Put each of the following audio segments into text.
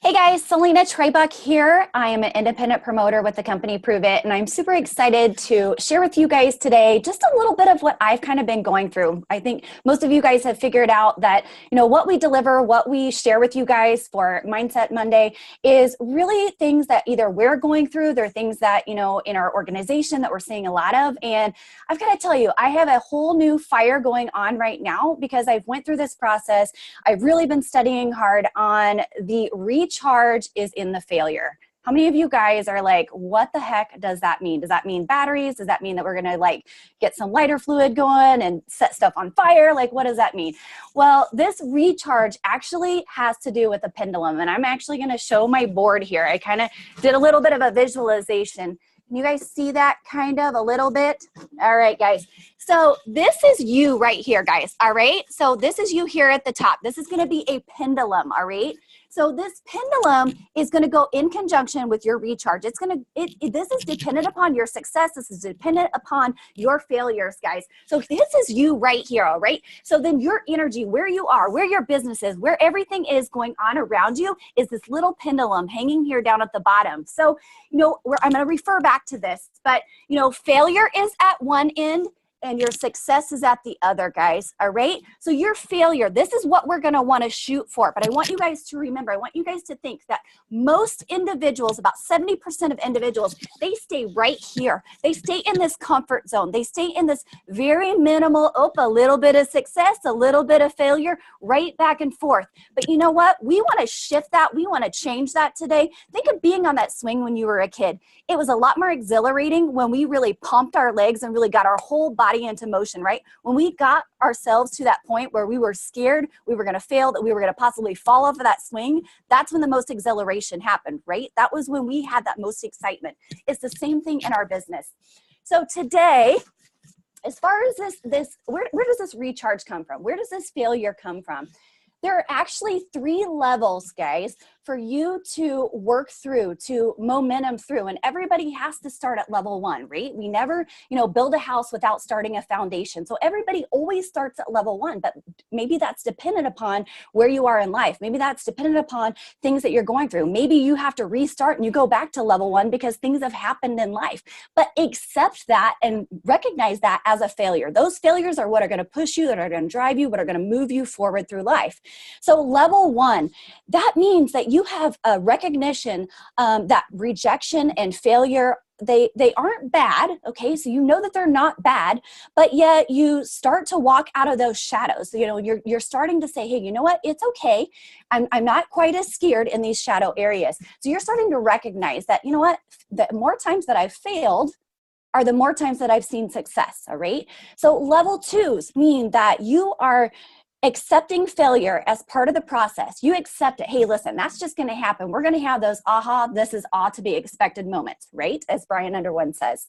Hey guys, Salena Trabuc here. I am an independent promoter with the company Prove It, and I'm super excited to share with you guys today just a little bit of what I've kind of been going through. I think most of you guys have figured out that, what we deliver, what we share with you guys for Mindset Monday is really things that either we're going through, they're things that, in our organization that we're seeing a lot of. And I've got to tell you, I have a whole new fire going on right now because I've went through this process. I've really been studying hard on the recharge is in the failure. How many of you guys are like, what the heck does that mean? Does that mean batteries? Does that mean that we're going to get some lighter fluid going and set stuff on fire? What does that mean? Well, this recharge actually has to do with the pendulum. And I'm actually going to show my board here. I kind of did a little bit of a visualization. Can you guys see that kind of a little bit? All right, guys. So this is you right here, guys. All right. So this is you here at the top. This is going to be a pendulum. All right. So this pendulum is going to go in conjunction with your recharge. This is dependent upon your success. This is dependent upon your failures, guys. So this is you right here, all right? So then your energy, where you are, where your business is, where everything is going on around you is this little pendulum hanging here down at the bottom. So, I'm going to refer back to this, but, failure is at one end, and your success is at the other, guys, all right? So your failure, this is what we're gonna wanna shoot for, but I want you guys to remember, I want you guys to think that most individuals, about 70% of individuals, they stay right here. They stay in this comfort zone. They stay in this very minimal, a little bit of success, a little bit of failure, right back and forth. But you know what? We wanna shift that. We wanna change that today. Think of being on that swing when you were a kid. It was a lot more exhilarating when we really pumped our legs and really got our whole body into motion, right? When we got ourselves to that point where we were scared, we were going to fail, that we were going to possibly fall off of that swing, that's when the most exhilaration happened, right? That was when we had that most excitement. It's the same thing in our business. So today, as far as where does this recharge come from? Where does this failure come from? There are actually 3 levels, guys, for you to work through, to momentum through. And everybody has to start at level 1, right? We never, build a house without starting a foundation. So everybody always starts at level 1, but maybe that's dependent upon where you are in life. Maybe that's dependent upon things that you're going through. Maybe you have to restart and you go back to level 1 because things have happened in life. But accept that and recognize that as a failure. Those failures are what are going to push you, that are going to drive you, what are going to move you forward through life. So level 1, that means that you have a recognition that rejection and failure, they aren't bad, okay? So you know that they're not bad, but yet you start to walk out of those shadows. So, you're starting to say, hey, you know what? It's okay. I'm not quite as scared in these shadow areas. So you're starting to recognize that, you know what? The more times that I've failed are the more times that I've seen success, all right? So level 2s mean that you are accepting failure as part of the process. You accept it. Hey, listen, that's just going to happen. We're going to have those this is ought to be expected moments, right? As Brian Underwood says.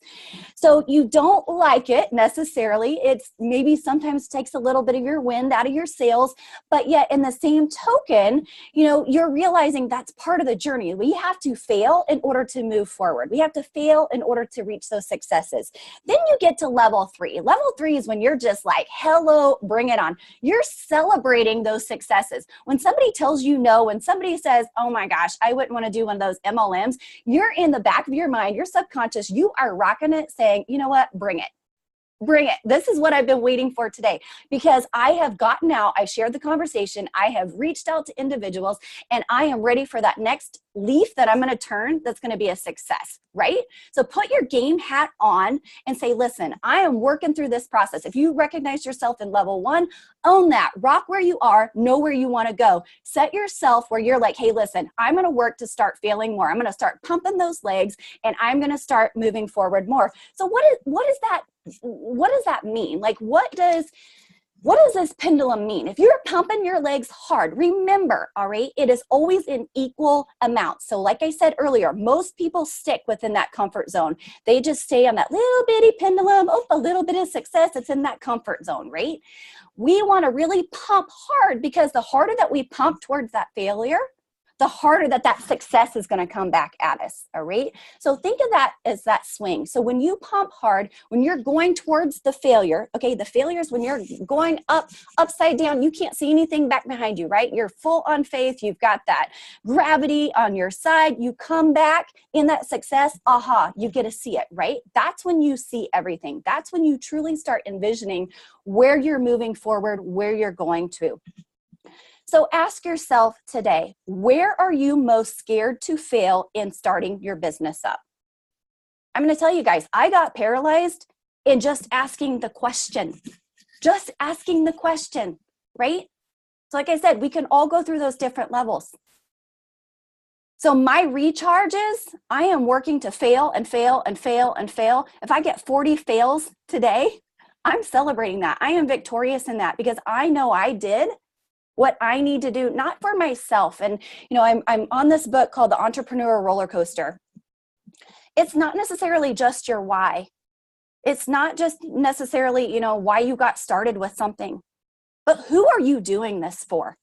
So you don't like it necessarily. It's maybe sometimes takes a little bit of your wind out of your sails, but yet in the same token, you're realizing that's part of the journey. We have to fail in order to move forward. We have to fail in order to reach those successes. Then you get to level 3. Level 3 is when you're just like, hello, bring it on. You're celebrating those successes. When somebody tells you no, when somebody says, oh my gosh, I wouldn't want to do one of those MLMs, you're in the back of your mind, your subconscious, you are rocking it saying, you know what, bring it. Bring it. This is what I've been waiting for today because I have gotten out, I shared the conversation, I have reached out to individuals, and I am ready for that next leaf that I'm going to turn that's going to be a success, right? So put your game hat on and say, listen, I am working through this process. If you recognize yourself in level 1, own that. Rock where you are, know where you want to go. Set yourself where you're like, hey, listen, I'm going to work to start failing more. I'm going to start pumping those legs and I'm going to start moving forward more. So what does that mean? What does this pendulum mean? If you're pumping your legs hard, remember, all right, it is always in equal amounts. So like I said earlier, most people stick within that comfort zone. They just stay on that little bitty pendulum, a little bit of success, it's in that comfort zone, right? We want to really pump hard because the harder that we pump towards that failure, the harder that success is going to come back at us. All right. So think of that as that swing. So when you pump hard, when you're going towards the failure, okay, the failure is when you're going upside down, you can't see anything back behind you, right? You're full on faith. You've got that gravity on your side. You come back in that success. Aha, you get to see it, right? That's when you see everything. That's when you truly start envisioning where you're moving forward, where you're going to. So ask yourself today, where are you most scared to fail in starting your business up? I'm going to tell you guys, I got paralyzed in just asking the question, right? So like I said, we can all go through those different levels. So my recharge is, I am working to fail and fail and fail and fail. If I get 40 fails today, I'm celebrating that. I am victorious in that because I know I did what I need to do, not for myself. And, I'm on this book called The Entrepreneur Roller Coaster. It's not necessarily just your why. It's not just necessarily, why you got started with something, but who are you doing this for?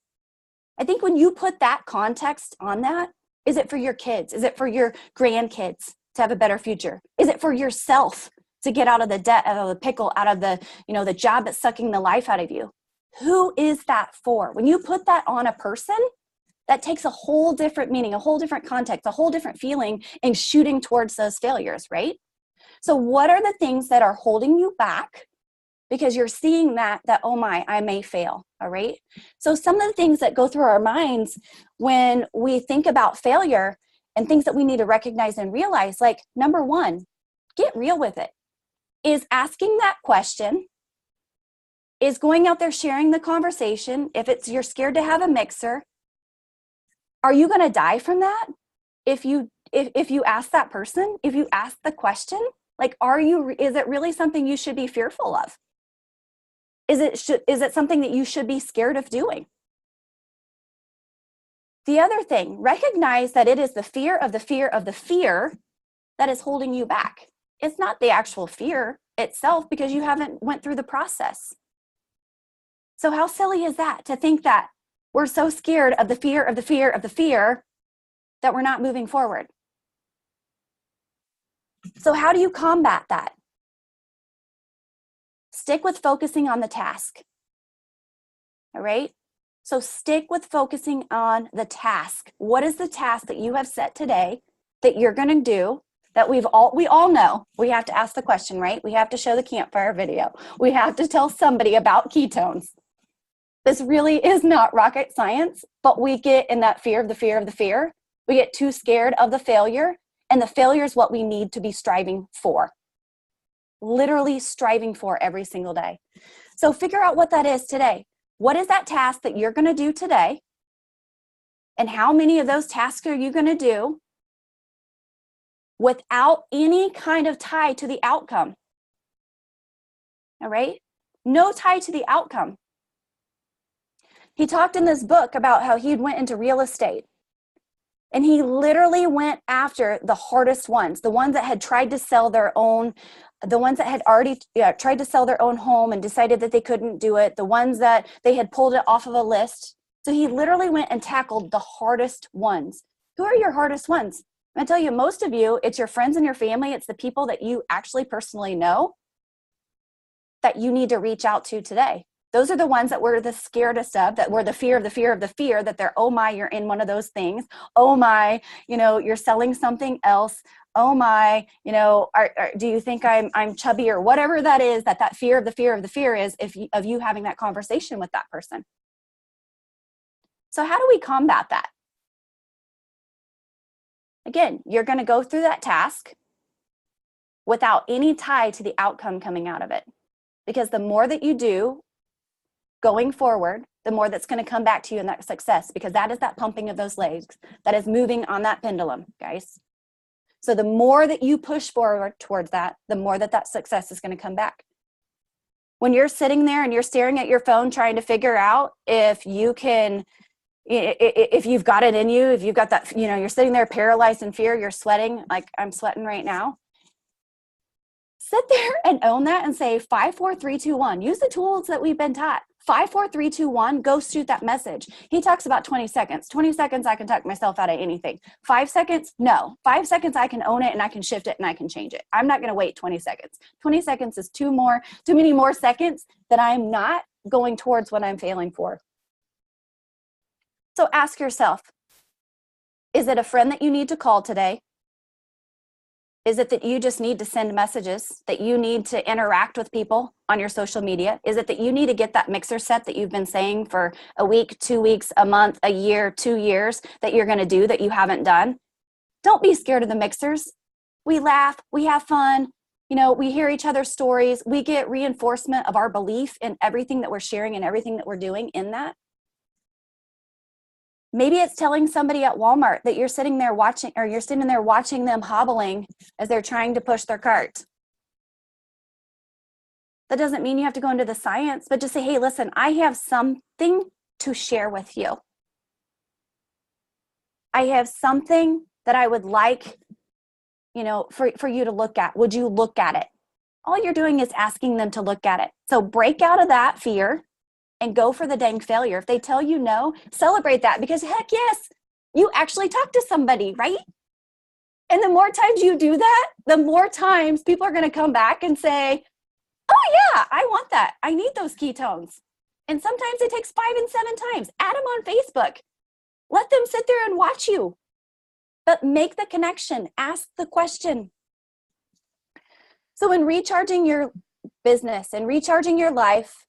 I think when you put that context on that, is it for your kids? Is it for your grandkids to have a better future? Is it for yourself to get out of the debt, out of the pickle, out of the, the job that's sucking the life out of you? Who is that for? When you put that on a person, that takes a whole different meaning, a whole different context, a whole different feeling in shooting towards those failures, right? So what are the things that are holding you back? Because you're seeing that, oh my, I may fail, all right? So some of the things that go through our minds when we think about failure and things that we need to recognize and realize, like number one, get real with it. Is asking that question, is going out there sharing the conversation. If you're scared to have a mixer, are you going to die from that? If you ask that person, if you ask the question, like, is it really something you should be fearful of? Is it something that you should be scared of doing? The other thing, recognize that it is the fear of the fear of the fear that is holding you back. It's not the actual fear itself because you haven't went through the process. So how silly is that to think that we're so scared of the fear of the fear of the fear that we're not moving forward? So how do you combat that? Stick with focusing on the task. All right? So stick with focusing on the task. What is the task that you have set today that you're going to do that we all know? We have to ask the question, right? We have to show the campfire video. We have to tell somebody about ketones. This really is not rocket science, but we get in that fear of the fear of the fear. We get too scared of the failure, and the failure is what we need to be striving for. Literally striving for every single day. So figure out what that is today. What is that task that you're going to do today? And how many of those tasks are you going to do without any kind of tie to the outcome? All right? No tie to the outcome. He talked in this book about how he went into real estate. And he literally went after the hardest ones, the ones that had tried to sell their own, the ones that had already tried to sell their own home and decided that they couldn't do it, the ones that they had pulled it off of a list. So he literally went and tackled the hardest ones. Who are your hardest ones? I tell you, most of you, it's your friends and your family. It's the people that you actually personally know that you need to reach out to today. Those are the ones that we're the scaredest of, that were the fear of the fear of the fear, that they're, oh my, you're in one of those things. Oh my, you're selling something else. Oh my, do you think I'm chubby or whatever that is, that fear of the fear of the fear is of you having that conversation with that person. So how do we combat that? Again, you're going to go through that task without any tie to the outcome coming out of it. Because the more that you do, going forward, the more that's going to come back to you in that success, because that is that pumping of those legs that is moving on that pendulum, guys. So the more that you push forward towards that, the more that success is going to come back. When you're sitting there and you're staring at your phone trying to figure out if you've got it in you, if you've got that, you're sitting there paralyzed in fear, you're sweating like I'm sweating right now. sit there and own that and say 5, 4, 3, 2, 1. Use the tools that we've been taught. 5, 4, 3, 2, 1. Go shoot that message. He talks about 20 seconds. 20 seconds, I can talk myself out of anything. 5 seconds, no. 5 seconds, I can own it and I can shift it and I can change it. I'm not going to wait 20 seconds. 20 seconds is too many more seconds that I'm not going towards what I'm failing for. So ask yourself, is it a friend that you need to call today? Is it that you just need to send messages, that you need to interact with people on your social media? Is it that you need to get that mixer set that you've been saying for a week, 2 weeks, a month, a year, 2 years that you're going to do that you haven't done? Don't be scared of the mixers. We laugh, we have fun, we hear each other's stories, we get reinforcement of our belief in everything that we're sharing and everything that we're doing in that. Maybe it's telling somebody at Walmart that you're sitting there watching them hobbling as they're trying to push their cart. That doesn't mean you have to go into the science, but just say, hey, listen, I have something to share with you. I have something that I would like, for you to look at. Would you look at it? All you're doing is asking them to look at it. So break out of that fear and go for the dang failure. If they tell you no, celebrate that, because heck yes, you actually talked to somebody, right? And the more times you do that, the more times people are going to come back and say, oh yeah, I want that. I need those ketones. And sometimes it takes 5 and 7 times. Add them on Facebook. Let them sit there and watch you. But make the connection. Ask the question. So in recharging your business and recharging your life,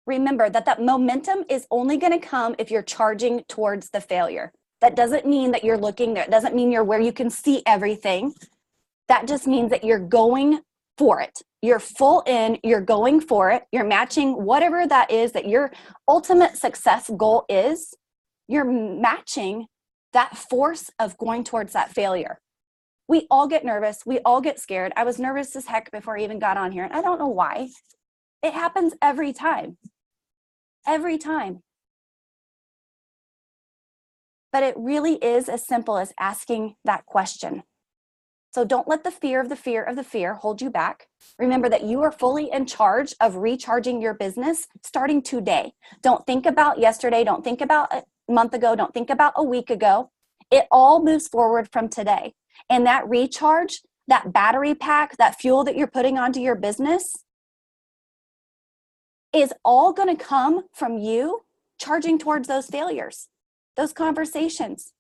remember that momentum is only going to come if you're charging towards the failure. That doesn't mean that you're looking there. It doesn't mean you're where you can see everything. That just means that you're going for it. You're full in, you're going for it. You're matching whatever that is that your ultimate success goal is. You're matching that force of going towards that failure. We all get nervous. We all get scared. I was nervous as heck before I even got on here. And I don't know why. It happens every time. Every time. But it really is as simple as asking that question. So don't let the fear of the fear of the fear hold you back. Remember that you are fully in charge of recharging your business starting today. Don't think about yesterday. Don't think about a month ago. Don't think about a week ago. It all moves forward from today. And that recharge, that battery pack, that fuel that you're putting onto your business is all going to come from you charging towards those failures, those conversations.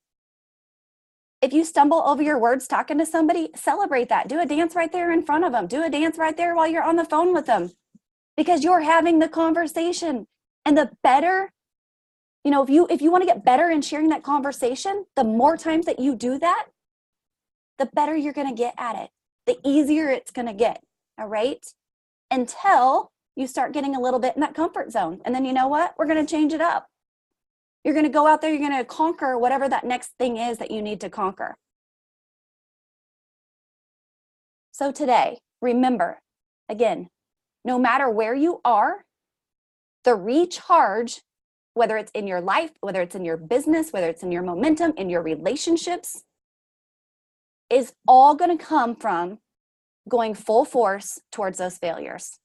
If you stumble over your words talking to somebody, celebrate that. Do a dance right there in front of them. Do a dance right there while you're on the phone with them, because you're having the conversation. And the better, if you want to get better in sharing that conversation, the more times that you do that, the better you're going to get at it. The easier it's going to get. All right? Until you start getting a little bit in that comfort zone. And then you know what? We're going to change it up. You're going to go out there, you're going to conquer whatever that next thing is that you need to conquer. So today, remember, again, no matter where you are, the recharge, whether it's in your life, whether it's in your business, whether it's in your momentum, in your relationships, is all going to come from going full force towards those failures.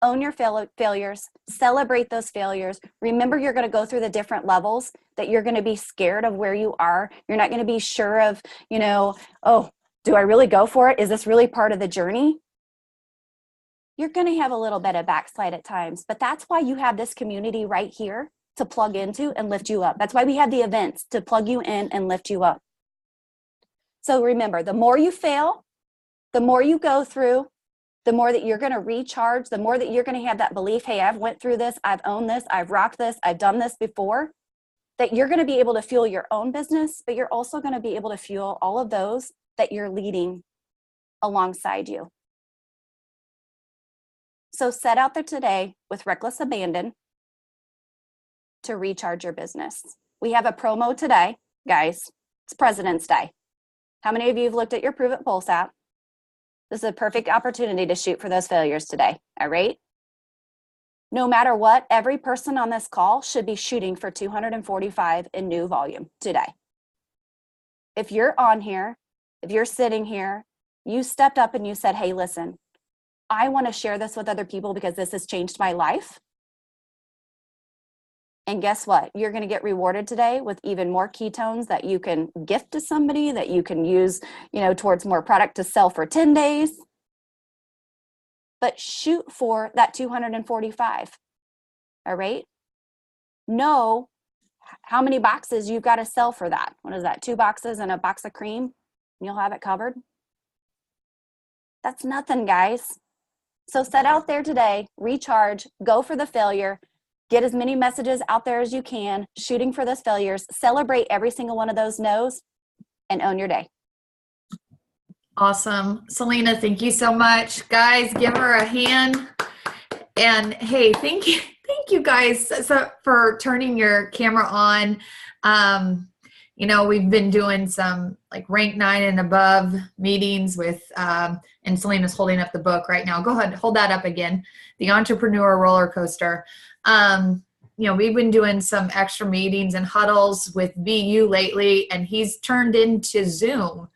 Own your failures, celebrate those failures. Remember, you're going to go through the different levels, that you're going to be scared of where you are. You're not going to be sure of, oh, do I really go for it? Is this really part of the journey? You're going to have a little bit of backslide at times, but that's why you have this community right here to plug into and lift you up. That's why we have the events to plug you in and lift you up. So remember, the more you fail, the more you go through, the more that you're going to recharge, the more that you're going to have that belief, hey, I've went through this, I've owned this, I've rocked this, I've done this before, that you're going to be able to fuel your own business, but you're also going to be able to fuel all of those that you're leading alongside you. So set out there today with reckless abandon to recharge your business. We have a promo today, guys. It's President's Day. How many of you have looked at your Prove It Pulse app? This is a perfect opportunity to shoot for those failures today, all right? No matter what, every person on this call should be shooting for 245 in new volume today. If you're on here, if you're sitting here, You stepped up and you said, hey, listen, I want to share this with other people because this has changed my life. And guess what? You're going to get rewarded today with even more ketones that you can gift to somebody, that you can use, towards more product to sell for 10 days. But shoot for that 245. All right? Know how many boxes you've got to sell for that. What is that? 2 boxes and a box of cream? You'll have it covered. That's nothing, guys. So set out there today, recharge, go for the failure, get as many messages out there as you can, shooting for those failures, celebrate every single one of those no's, and own your day. Awesome. Salena, thank you so much. Guys, give her a hand. And hey, thank you guys for turning your camera on. We've been doing some like rank 9 and above meetings with, and Selena's holding up the book right now. Go ahead, hold that up again. The Entrepreneur Roller Coaster. We've been doing some extra meetings and huddles with BU lately, and he's turned into Zoom.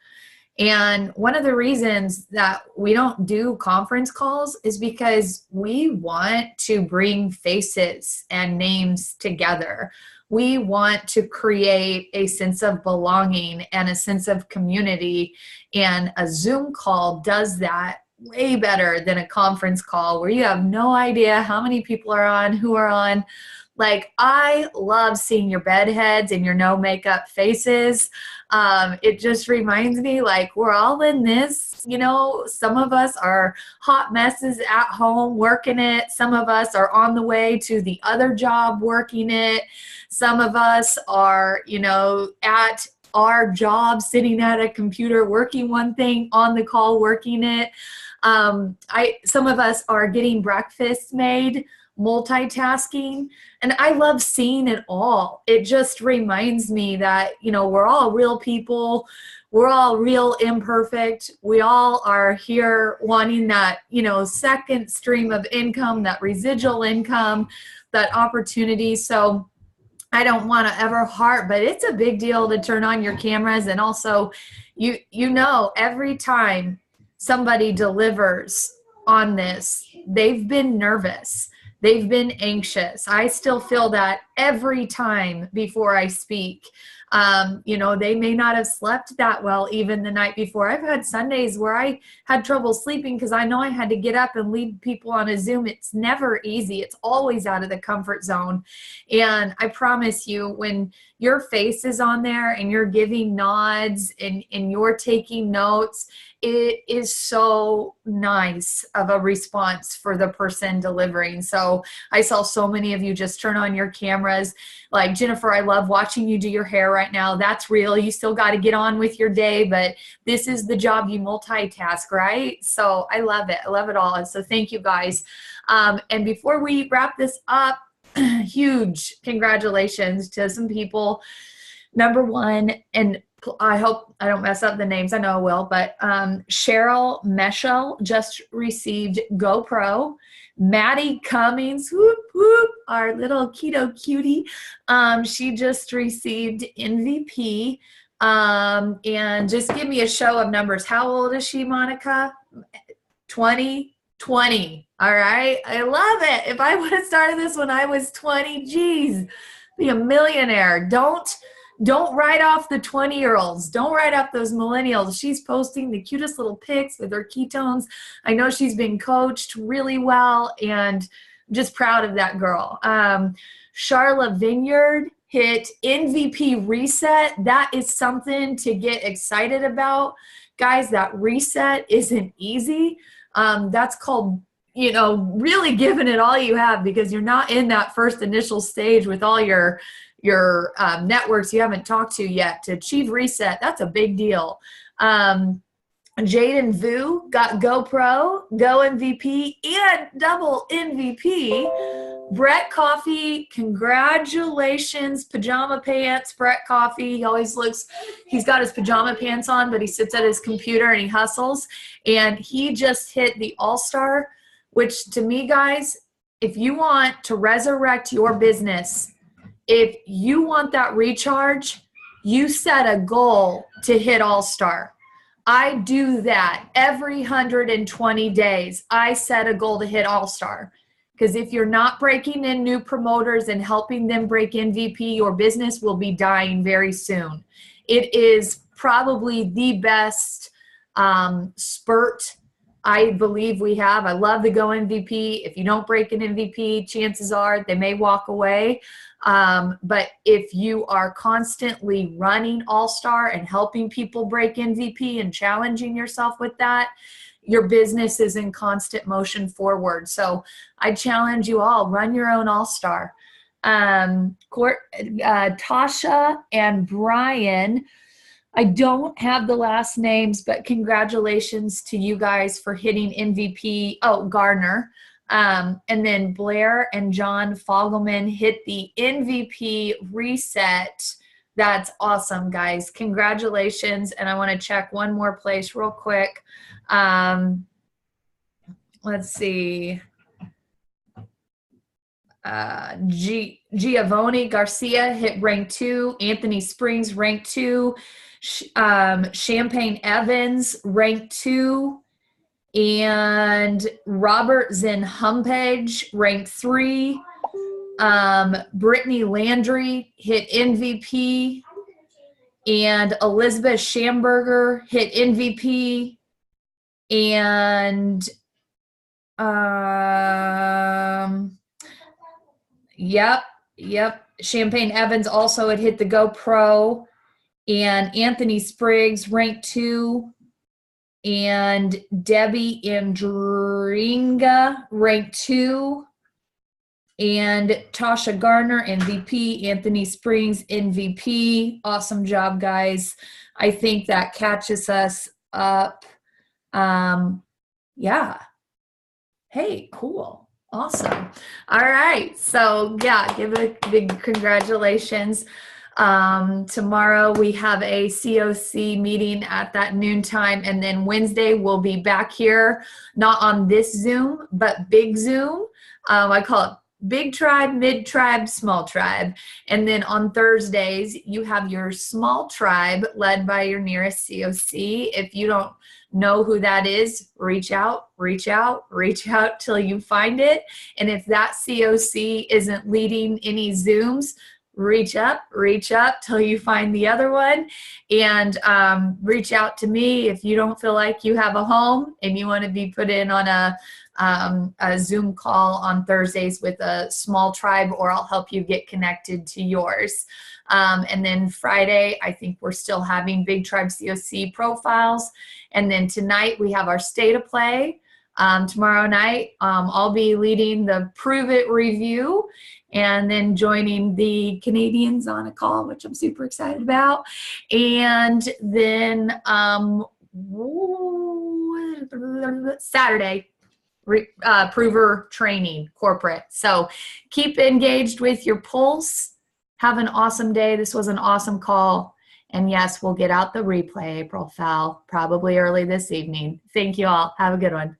And one of the reasons that we don't do conference calls is because we want to bring faces and names together. We want to create a sense of belonging and a sense of community. And a Zoom call does that way better than a conference call where you have no idea how many people are on, who are on. Like, I love seeing your bedheads and your no makeup faces. It just reminds me, like, we're all in this, some of us are hot messes at home working it. Some of us are on the way to the other job working it. Some of us are, at our job, sitting at a computer, working one thing, on the call, working it. Some of us are getting breakfast made, multitasking, and I love seeing it all. It just reminds me that, we're all real people. We're all real imperfect. We all are here wanting that, second stream of income, that residual income, that opportunity. So I don't want to ever harp, but it's a big deal to turn on your cameras. And also, every time somebody delivers on this, they've been nervous. They've been anxious. I still feel that every time before I speak. They may not have slept that well even the night before. I've had Sundays where I had trouble sleeping because I know I had to get up and lead people on a Zoom. It's never easy. It's always out of the comfort zone. And I promise you, when your face is on there and you're giving nods and you're taking notes, it is so nice of a response for the person delivering. So I saw so many of you just turn on your cameras. Like, Jennifer, I love watching you do your hair right now. That's real. You still got to get on with your day, but this is the job. You multitask, right? So I love it. I love it all. And so thank you guys. And before we wrap this up, huge congratulations to some people. Number one, and I hope I don't mess up the names. I know I will, but Cheryl Meschel just received GoPro. Maddie Cummings, whoop, whoop, our little keto cutie, she just received MVP. And just give me a show of numbers. How old is she, Monica? 20? 20. All right. I love it. If I would have started this when I was 20, geez, be a millionaire. Don't write off the 20-year-olds. Don't write off those millennials. She's posting the cutest little pics with her ketones. I know she's been coached really well, and I'm just proud of that girl. Charla Vineyard hit MVP reset. That is something to get excited about. Guys, that reset isn't easy. That's called, really giving it all you have, because you're not in that first initial stage with all your networks you haven't talked to yet. To achieve reset, that's a big deal. Jaden Vu got GoPro, Go MVP, and double MVP. Brett Coffee, congratulations. Pajama pants, Brett Coffee. He's got his pajama pants on, but he sits at his computer and he hustles. And he just hit the All-Star, which to me, guys, if you want to resurrect your business, if you want that recharge, you set a goal to hit All-Star. I do that every 120 days. I set a goal to hit all-star. Because if you're not breaking in new promoters and helping them break MVP, your business will be dying very soon. It is probably the best spurt I believe we have. I love the Go MVP. If you don't break an MVP, chances are they may walk away. But if you are constantly running All-Star and helping people break MVP and challenging yourself with that, your business is in constant motion forward. So I challenge you all, run your own All-Star. Tasha and Brian, I don't have the last names, but congratulations to you guys for hitting MVP. Oh, Gardner. And then Blair and John Fogelman hit the MVP reset. That's awesome, guys. Congratulations. And I want to check one more place real quick. Let's see. Giovanni Garcia hit rank 2. Anthony Springs rank 2. Champagne Evans rank 2. And Robert Zen Humpage rank 3. Brittany Landry hit MVP. And Elizabeth Schamberger hit MVP. And Yep. Champagne Evans also had hit the GoPro, and Anthony Spriggs ranked 2, and Debbie Andringa ranked 2, and Tasha Garner MVP, Anthony Springs MVP. Awesome job, guys. I think that catches us up. Yeah. Hey, cool. Awesome. All right. So yeah, give it a big congratulations. Tomorrow we have a COC meeting at that noontime, and then Wednesday we'll be back here, not on this Zoom, but big Zoom. I call it big tribe, mid tribe, small tribe. And then on Thursdays, you have your small tribe led by your nearest COC. If you don't know who that is, reach out till you find it. And if that COC isn't leading any Zooms, reach up till you find the other one. And reach out to me if you don't feel like you have a home and you want to be put in on a Zoom call on Thursdays with a small tribe, or I'll help you get connected to yours. And then Friday, I think we're still having Big Tribe COC profiles. And then tonight we have our state of play. Tomorrow night, I'll be leading the Prove It review and then joining the Canadians on a call, which I'm super excited about. And then Saturday, prover training corporate. So keep engaged with your pulse. Have an awesome day. This was an awesome call. And yes, we'll get out the replay, April Fowl, probably early this evening. Thank you all. Have a good one.